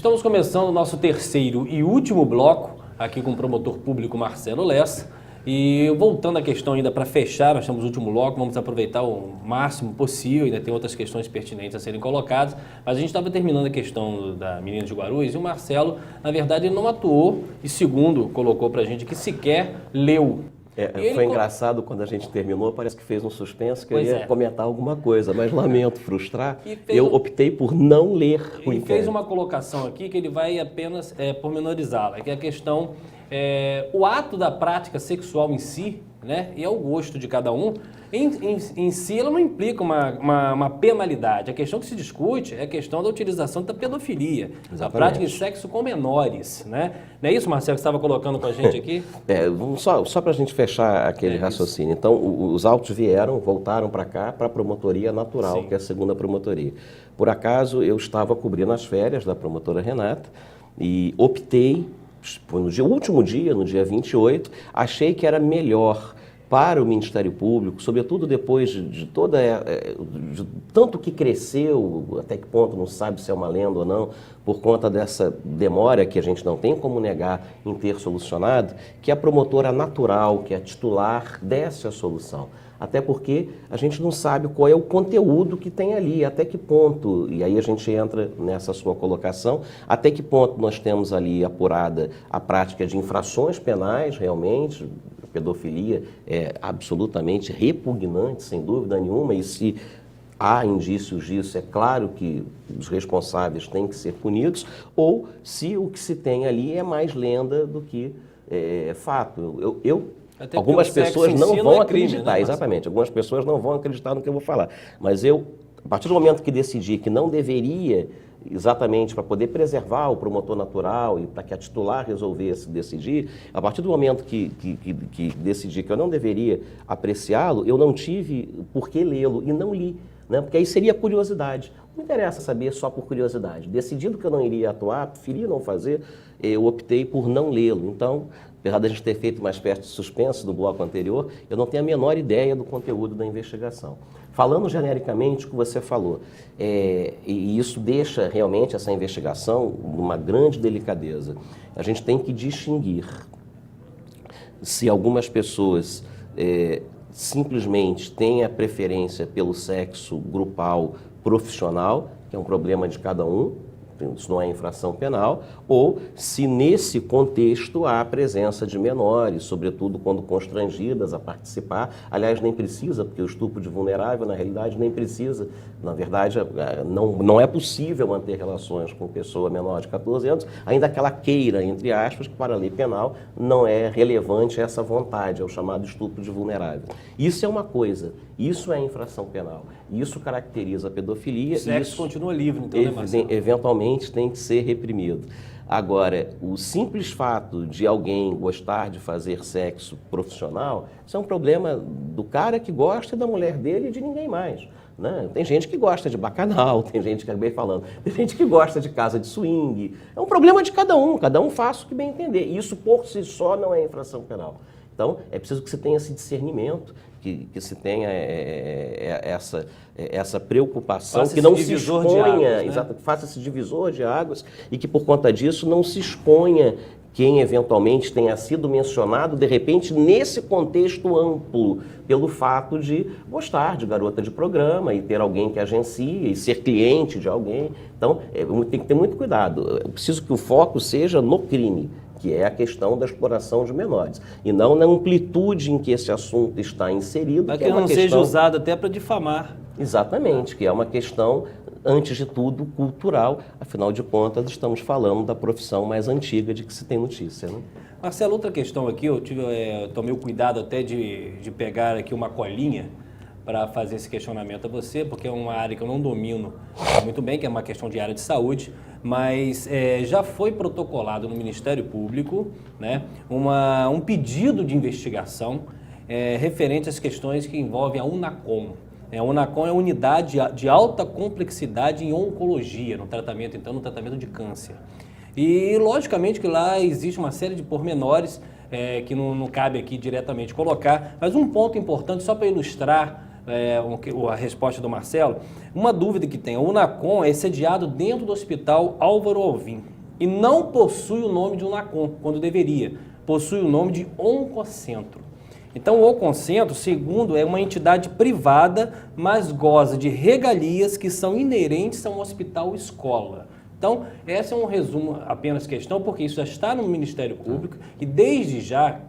Estamos começando o nosso terceiro e último bloco, aqui com o promotor público Marcelo Lessa. E voltando à questão ainda para fechar, nós temos o último bloco, vamos aproveitar o máximo possível, ainda tem outras questões pertinentes a serem colocadas, mas a gente estava terminando a questão da menina de Guarulhos e o Marcelo, na verdade, ele não atuou e, segundo, colocou para a gente que sequer leu. Foi engraçado quando a gente terminou, parece que fez um suspenso, que eu ia comentar alguma coisa, mas lamento frustrar, eu optei por não ler o inquérito. E fez uma colocação aqui que ele vai apenas pormenorizá-la, que é a questão, o ato da prática sexual em si, né, e é o gosto de cada um, em si ela não implica uma penalidade. A questão que se discute é a questão da utilização da pedofilia, a prática de sexo com menores, né? Não é isso, Marcelo, que você estava colocando com a gente aqui? Só para a gente fechar aquele raciocínio. Então, os autos voltaram para cá, para a promotoria natural, que é a segunda promotoria. Por acaso, eu estava cobrindo as férias da promotora Renata e optei, no último dia, no dia 28, achei que era melhor para o Ministério Público, sobretudo depois de tanto que cresceu, até que ponto não sabe se é uma lenda ou não, por conta dessa demora que a gente não tem como negar em ter solucionado, que a promotora natural, que é a titular, desse a solução. Até porque a gente não sabe qual é o conteúdo que tem ali, até que ponto, e aí a gente entra nessa sua colocação, até que ponto nós temos ali apurada a prática de infrações penais, realmente. A pedofilia é absolutamente repugnante, sem dúvida nenhuma, e se há indícios disso, é claro que os responsáveis têm que ser punidos, ou se o que se tem ali é mais lenda do que fato. Algumas pessoas não vão acreditar, né? Exatamente, algumas pessoas não vão acreditar no que eu vou falar, mas a partir do momento que decidi que não deveria, exatamente para poder preservar o promotor natural e para que a titular resolvesse decidir, a partir do momento que decidi que eu não deveria apreciá-lo, eu não tive por que lê-lo e não li, né? Porque aí seria curiosidade. Não interessa saber só por curiosidade. Decidindo que eu não iria atuar, preferia não fazer, eu optei por não lê-lo. Então, apesar de a gente ter feito uma espécie de suspenso do bloco anterior, eu não tenho a menor ideia do conteúdo da investigação. Falando genericamente o que você falou, e isso deixa realmente essa investigação numa grande delicadeza. A gente tem que distinguir se algumas pessoas simplesmente têm a preferência pelo sexo grupal profissional, que é um problema de cada um, isso não é infração penal, ou se nesse contexto há a presença de menores, sobretudo quando constrangidas a participar. Aliás, nem precisa, porque o estupro de vulnerável, na realidade, nem precisa. Na verdade, não é possível manter relações com pessoa menor de 14 anos, ainda que ela queira, entre aspas, que para a lei penal não é relevante essa vontade, é o chamado estupro de vulnerável. Isso é uma coisa, isso é infração penal, isso caracteriza a pedofilia. O sexo continua livre, então, né, Marcelo? Eventualmente tem que ser reprimido. Agora, o simples fato de alguém gostar de fazer sexo profissional, isso é um problema do cara que gosta da mulher dele e de ninguém mais, né? Tem gente que gosta de bacanal, tem gente que acabei falando, tem gente que gosta de casa de swing. É um problema de cada um faça o que bem entender. Isso por si só não é infração penal. Então, é preciso que você tenha esse discernimento, que se tenha essa preocupação, que não se exponha, faça esse divisor de águas e que, por conta disso, não se exponha quem eventualmente tenha sido mencionado, de repente, nesse contexto amplo, pelo fato de gostar de garota de programa e ter alguém que agencia e ser cliente de alguém. Então, tem que ter muito cuidado. Eu preciso que o foco seja no crime, que é a questão da exploração de menores, e não na amplitude em que esse assunto está inserido. Para que não seja usado até para difamar. Exatamente, que é uma questão, antes de tudo, cultural. Afinal de contas, estamos falando da profissão mais antiga de que se tem notícia, né? Marcelo, outra questão aqui, eu tomei o cuidado até de pegar aqui uma colinha para fazer esse questionamento a você, porque é uma área que eu não domino muito bem, que é uma questão de área de saúde, mas já foi protocolado no Ministério Público, né, um pedido de investigação referente às questões que envolvem a Unacom. A Unacom é a unidade de alta complexidade em oncologia, no tratamento de câncer. E, logicamente, que lá existe uma série de pormenores que não cabe aqui diretamente colocar, mas um ponto importante, só para ilustrar a resposta do Marcelo, uma dúvida que tem, a Unacom é sediado dentro do Hospital Álvaro Alvim. e não possui o nome de Unacom, quando deveria. Possui o nome de Oncocentro. Então, o Oncocentro, segundo, é uma entidade privada, mas goza de regalias que são inerentes a um hospital-escola. Então, esse é um resumo apenas questão, porque isso já está no Ministério Público e, desde já,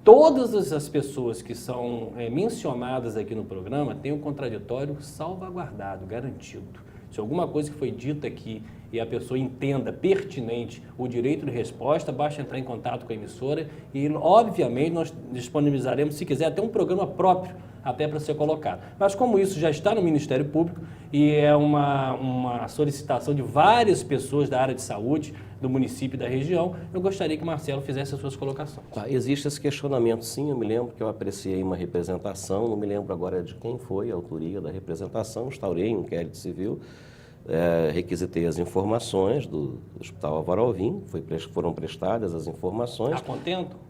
todas as pessoas que são mencionadas aqui no programa têm um contraditório salvaguardado, garantido. Se alguma coisa que foi dita aqui e a pessoa entenda pertinente o direito de resposta, basta entrar em contato com a emissora e, obviamente, nós disponibilizaremos, se quiser, até um programa próprio até para ser colocado. Mas como isso já está no Ministério Público e é uma solicitação de várias pessoas da área de saúde, do município e da região, eu gostaria que o Marcelo fizesse as suas colocações. Tá, existe esse questionamento, sim. Eu me lembro que eu apreciei uma representação, não me lembro agora de quem foi a autoria da representação, instaurei um inquérito civil, requisitei as informações do Hospital Álvaro Alvim, foram prestadas as informações. Está contento?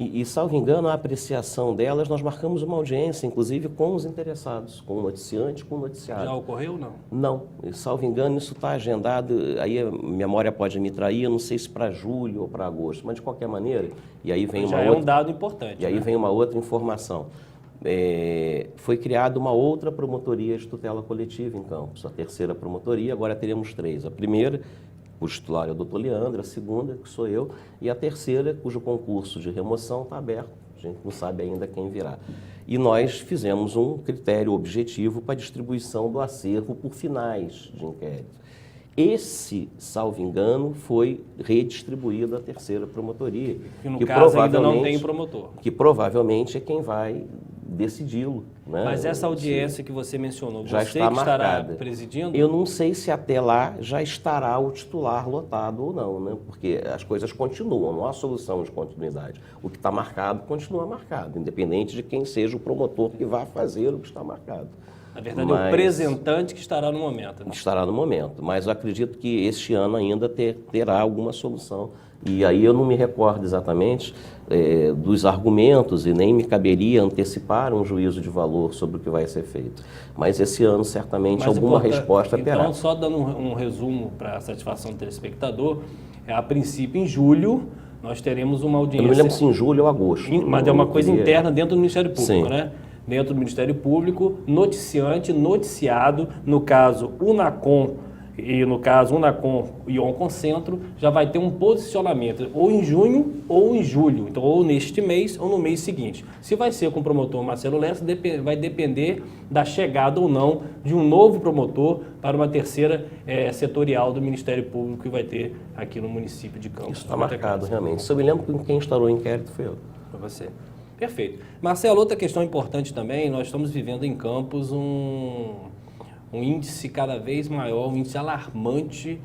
E, salvo engano, a apreciação delas, nós marcamos uma audiência, inclusive com os interessados, com o noticiante, com o noticiário. Já ocorreu ou não? Não. E, salvo engano, isso está agendado, aí a memória pode me trair, eu não sei se para julho ou para agosto, mas de qualquer maneira, e aí vem já é um dado importante. E aí vem uma outra informação. Foi criada uma outra promotoria de tutela coletiva em Campos, a terceira promotoria, agora teremos 3. A primeira, o titular é o doutor Leandro, a segunda, que sou eu, e a terceira, cujo concurso de remoção está aberto, a gente não sabe ainda quem virá. E nós fizemos um critério objetivo para a distribuição do acervo por finais de inquérito. Esse, salvo engano, foi redistribuído à terceira promotoria. Que no caso ainda não tem promotor. Que provavelmente é quem vai decidi-lo. Né? Mas essa audiência que você mencionou, já você está que estará marcada. presidindo? Eu não sei se até lá já estará o titular lotado ou não, né? Porque as coisas continuam, não há solução de continuidade. O que está marcado continua marcado, independente de quem seja o promotor que vá fazer o que está marcado. Na verdade, é o representante que estará no momento. Né? Estará no momento, mas eu acredito que este ano ainda terá alguma solução. E aí eu não me recordo exatamente dos argumentos e nem me caberia antecipar um juízo de valor sobre o que vai ser feito. Mas esse ano, certamente, alguma resposta terá. Então, só dando um resumo para a satisfação do telespectador, a princípio, em julho, nós teremos uma audiência... Eu não me lembro se em julho ou agosto. Mas é uma coisa interna dentro do Ministério Público, sim, né? Dentro do Ministério Público, noticiante, noticiado, no caso Unacom e o Oncocentro, já vai ter um posicionamento ou em junho ou em julho, então ou neste mês ou no mês seguinte. Se vai ser com o promotor Marcelo Lessa, vai depender da chegada ou não de um novo promotor para uma terceira setorial do Ministério Público que vai ter aqui no município de Campos. Isso está marcado, realmente. Se eu me lembro que quem instaurou o inquérito foi eu. Foi você. Perfeito. Marcelo, outra questão importante também, nós estamos vivendo em Campos um índice cada vez maior, um índice alarmante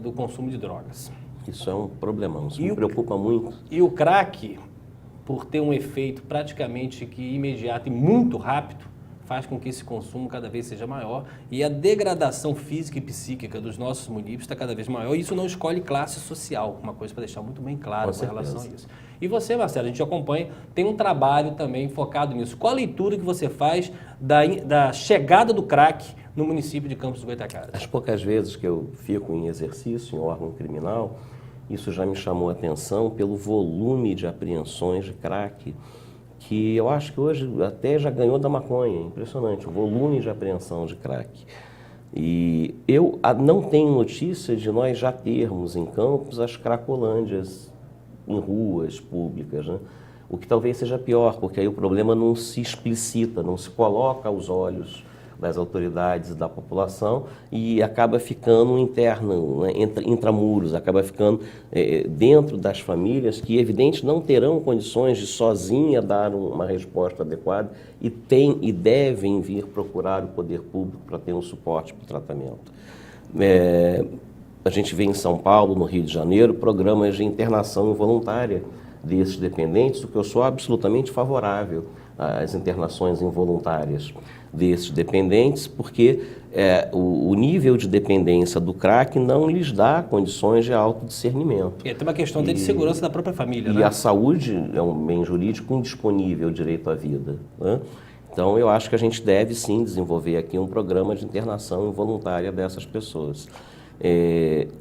do consumo de drogas. Isso é um problemão, isso me preocupa muito. E o crack, por ter um efeito praticamente que imediato e muito rápido, faz com que esse consumo cada vez seja maior e a degradação física e psíquica dos nossos munícipes está cada vez maior. E isso não escolhe classe social, uma coisa para deixar muito bem claro com relação a isso. E você, Marcelo, a gente acompanha, tem um trabalho também focado nisso. Qual a leitura que você faz da chegada do crack no município de Campos do Goytacazes? As poucas vezes que eu fico em exercício, em órgão criminal, isso já me chamou a atenção pelo volume de apreensões de crack, que eu acho que hoje até já ganhou da maconha. Impressionante, o volume de apreensão de crack. E eu não tenho notícia de nós já termos em Campos as cracolândias em ruas públicas, né? O que talvez seja pior, porque aí o problema não se explicita, não se coloca aos olhos das autoridades e da população e acaba ficando interno, né, intramuros, acaba ficando dentro das famílias que, evidente, não terão condições de sozinha dar uma resposta adequada e devem vir procurar o poder público para ter um suporte para o tratamento. A gente vê em São Paulo, no Rio de Janeiro, programas de internação involuntária desses dependentes, o que eu sou absolutamente favorável às internações involuntárias desses dependentes, porque o nível de dependência do crack não lhes dá condições de autodiscernimento. E tem uma questão de segurança da própria família, né? E a saúde é um bem jurídico indisponível, o direito à vida, né? Então, eu acho que a gente deve, sim, desenvolver aqui um programa de internação involuntária dessas pessoas.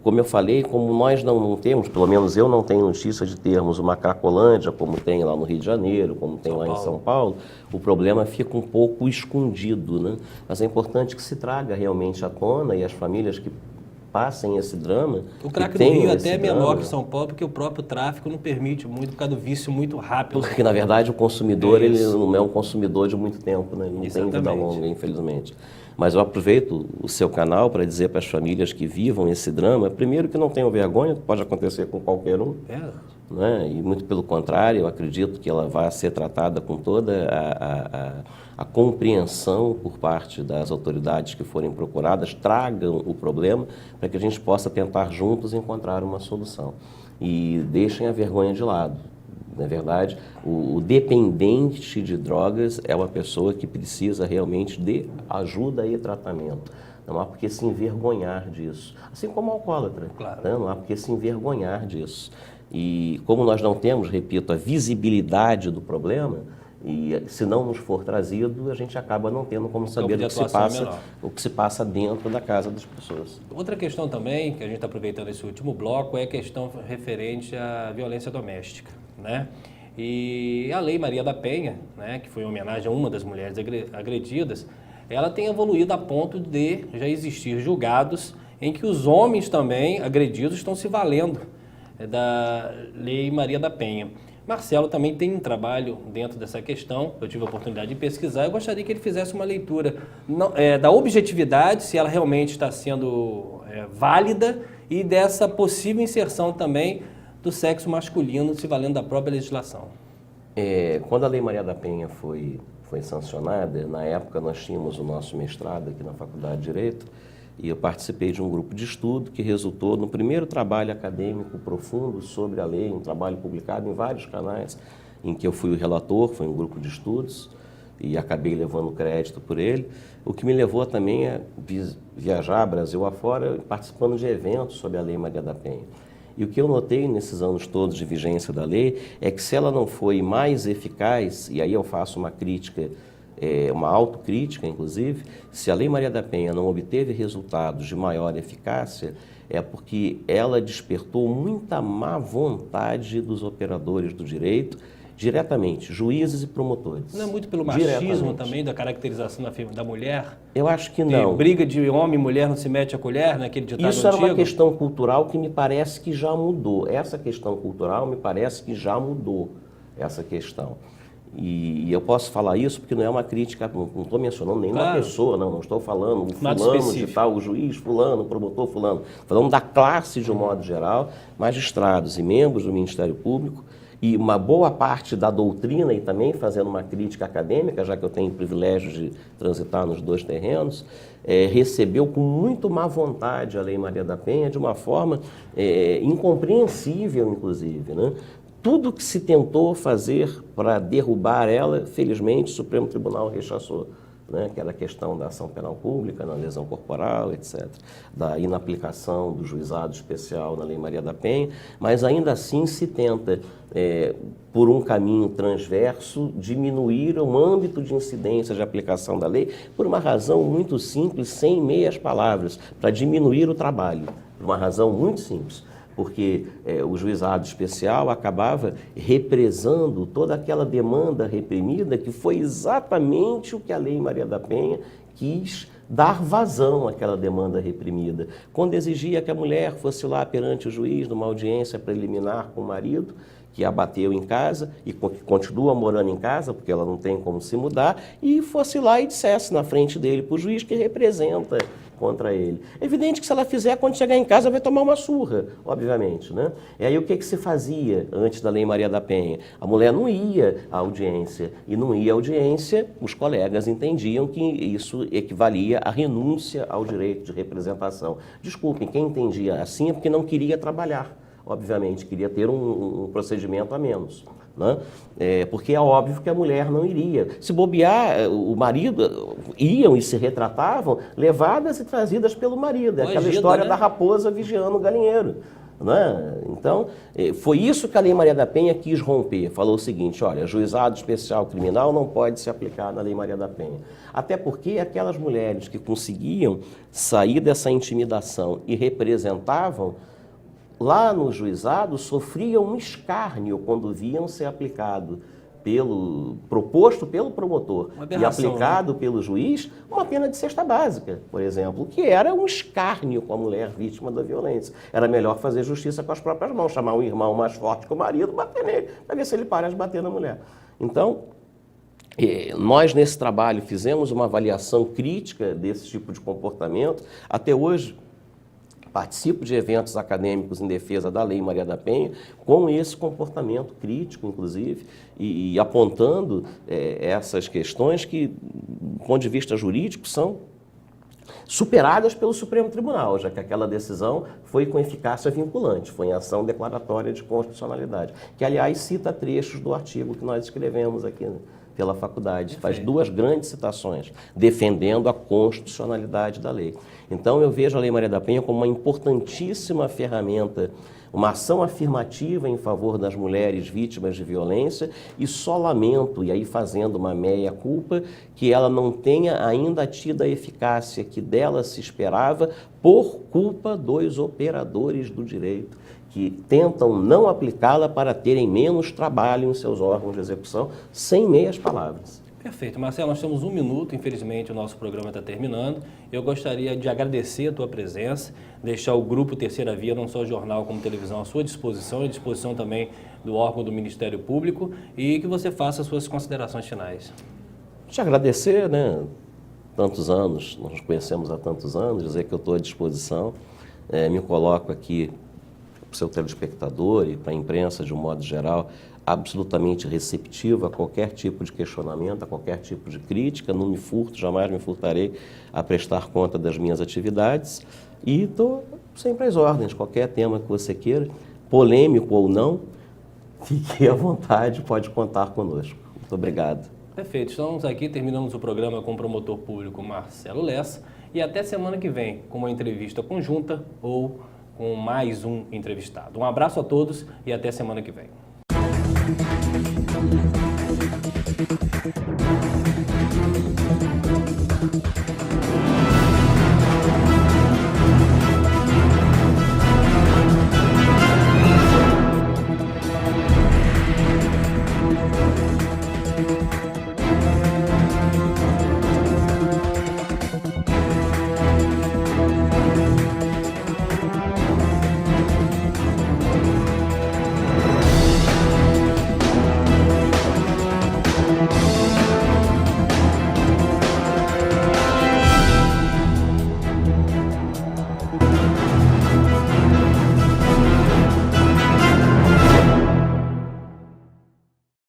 Como eu falei, como nós não temos, pelo menos eu não tenho notícia de termos uma Cracolândia, como tem lá no Rio de Janeiro, como tem lá em São Paulo, o problema fica um pouco escondido, né? Mas é importante que se traga realmente à tona e as famílias que passem esse drama. O crack no Rio até é menor que São Paulo, porque o próprio tráfico não permite muito, por causa do vício muito rápido. Porque, na verdade, o consumidor ele não é um consumidor de muito tempo, né? Ele não tem vida longa, infelizmente. Mas eu aproveito o seu canal para dizer para as famílias que vivam esse drama, primeiro que não tenham vergonha, pode acontecer com qualquer um, né? E muito pelo contrário, eu acredito que ela vai ser tratada com toda a compreensão por parte das autoridades que forem procuradas, tragam o problema para que a gente possa tentar juntos encontrar uma solução. E deixem a vergonha de lado. Na verdade, o dependente de drogas é uma pessoa que precisa realmente de ajuda e tratamento. Não há por que se envergonhar disso. Assim como o alcoólatra. Claro. Né? Não há por que se envergonhar disso. E como nós não temos, repito, a visibilidade do problema, e se não nos for trazido, a gente acaba não tendo como saber o que se passa dentro da casa das pessoas. Outra questão também, que a gente está aproveitando esse último bloco, é a questão referente à violência doméstica, né? E a Lei Maria da Penha, né, que foi em homenagem a uma das mulheres agredidas, ela tem evoluído a ponto de já existir julgados em que os homens também agredidos estão se valendo da Lei Maria da Penha. Marcelo também tem um trabalho dentro dessa questão, eu tive a oportunidade de pesquisar, eu gostaria que ele fizesse uma leitura da objetividade, se ela realmente está sendo válida, e dessa possível inserção também do sexo masculino se valendo da própria legislação. Quando a Lei Maria da Penha foi sancionada, na época nós tínhamos o nosso mestrado aqui na Faculdade de Direito, e eu participei de um grupo de estudo que resultou no primeiro trabalho acadêmico profundo sobre a lei, um trabalho publicado em vários canais, em que eu fui o relator, foi um grupo de estudos, e acabei levando crédito por ele, o que me levou também a viajar Brasil afora, participando de eventos sobre a Lei Maria da Penha. E o que eu notei nesses anos todos de vigência da lei é que se ela não foi mais eficaz, e aí eu faço uma crítica, uma autocrítica, inclusive, se a Lei Maria da Penha não obteve resultados de maior eficácia, é porque ela despertou muita má vontade dos operadores do direito, diretamente, juízes e promotores. Não é muito pelo machismo também, da caracterização da mulher? Eu acho que não. Briga de homem e mulher não se mete a colher, naquele ditado antigo? Isso era uma questão cultural que me parece que já mudou. Essa questão cultural me parece que já mudou, essa questão. E eu posso falar isso porque não é uma crítica, não estou mencionando nenhuma pessoa, não estou falando o fulano de tal, o juiz fulano, o promotor fulano. Falando da classe de um modo geral, magistrados e membros do Ministério Público, e uma boa parte da doutrina, e também fazendo uma crítica acadêmica, já que eu tenho o privilégio de transitar nos dois terrenos, recebeu com muito má vontade a Lei Maria da Penha, de uma forma incompreensível, inclusive, né? Tudo que se tentou fazer para derrubar ela, felizmente, o Supremo Tribunal rechaçou, né? Que era a questão da ação penal pública, na lesão corporal, etc., da inaplicação do juizado especial na Lei Maria da Penha, mas ainda assim se tenta, por um caminho transverso, diminuir o âmbito de incidência de aplicação da lei por uma razão muito simples, sem meias palavras, para diminuir o trabalho, por uma razão muito simples. Porque o juizado especial acabava represando toda aquela demanda reprimida que foi exatamente o que a Lei Maria da Penha quis dar vazão àquela demanda reprimida. Quando exigia que a mulher fosse lá perante o juiz numa audiência preliminar com o marido, que a bateu em casa e que continua morando em casa, porque ela não tem como se mudar, e fosse lá e dissesse na frente dele para o juiz que representa contra ele. É evidente que se ela fizer, quando chegar em casa, vai tomar uma surra, obviamente, né? E aí o que se fazia antes da Lei Maria da Penha? A mulher não ia à audiência, e não ia à audiência, os colegas entendiam que isso equivalia à renúncia ao direito de representação. Desculpem, quem entendia assim é porque não queria trabalhar. Obviamente, queria ter um procedimento a menos, né? Porque é óbvio que a mulher não iria. Se bobear, o marido, iam e se retratavam, levadas e trazidas pelo marido. É aquela história, né, da raposa vigiando o galinheiro. Não é? Então, foi isso que a Lei Maria da Penha quis romper. Falou o seguinte, olha, juizado especial criminal não pode se aplicar na Lei Maria da Penha. Até porque aquelas mulheres que conseguiam sair dessa intimidação e representavam, lá no juizado sofriam um escárnio quando viam ser aplicado proposto pelo promotor e aplicado pelo juiz, uma pena de cesta básica, por exemplo, que era um escárnio com a mulher vítima da violência. Era melhor fazer justiça com as próprias mãos, chamar um irmão mais forte que o marido, bater nele, para ver se ele para de bater na mulher. Então, nós nesse trabalho fizemos uma avaliação crítica desse tipo de comportamento. Até hoje, participo de eventos acadêmicos em defesa da Lei Maria da Penha, com esse comportamento crítico, inclusive, e apontando essas questões que, do ponto de vista jurídico, são superadas pelo Supremo Tribunal, já que aquela decisão foi com eficácia vinculante, foi em ação declaratória de constitucionalidade, que, aliás, cita trechos do artigo que nós escrevemos aqui, né, pela faculdade. Faz duas grandes citações, defendendo a constitucionalidade da lei. Então, eu vejo a Lei Maria da Penha como uma importantíssima ferramenta, uma ação afirmativa em favor das mulheres vítimas de violência, e só lamento, e aí fazendo uma meia-culpa, que ela não tenha ainda tido a eficácia que dela se esperava por culpa dos operadores do direito, que tentam não aplicá-la para terem menos trabalho em seus órgãos de execução, sem meias palavras. Perfeito. Marcelo, nós temos 1 minuto, infelizmente o nosso programa está terminando. Eu gostaria de agradecer a tua presença, deixar o Grupo Terceira Via, não só jornal como televisão, à sua disposição e à disposição também do órgão do Ministério Público, e que você faça as suas considerações finais. Te agradecer, né? Tantos anos, nós nos conhecemos há tantos anos, dizer que eu estou à disposição, me coloco aqui para o seu telespectador e para a imprensa de um modo geral, absolutamente receptivo a qualquer tipo de questionamento, a qualquer tipo de crítica. Não me furto, jamais me furtarei a prestar conta das minhas atividades, e estou sempre às ordens. Qualquer tema que você queira, polêmico ou não, fique à vontade, pode contar conosco. Muito obrigado. Perfeito, estamos aqui, terminamos o programa com o promotor público Marcelo Lessa, e até semana que vem com uma entrevista conjunta ou com mais um entrevistado. Um abraço a todos e até semana que vem.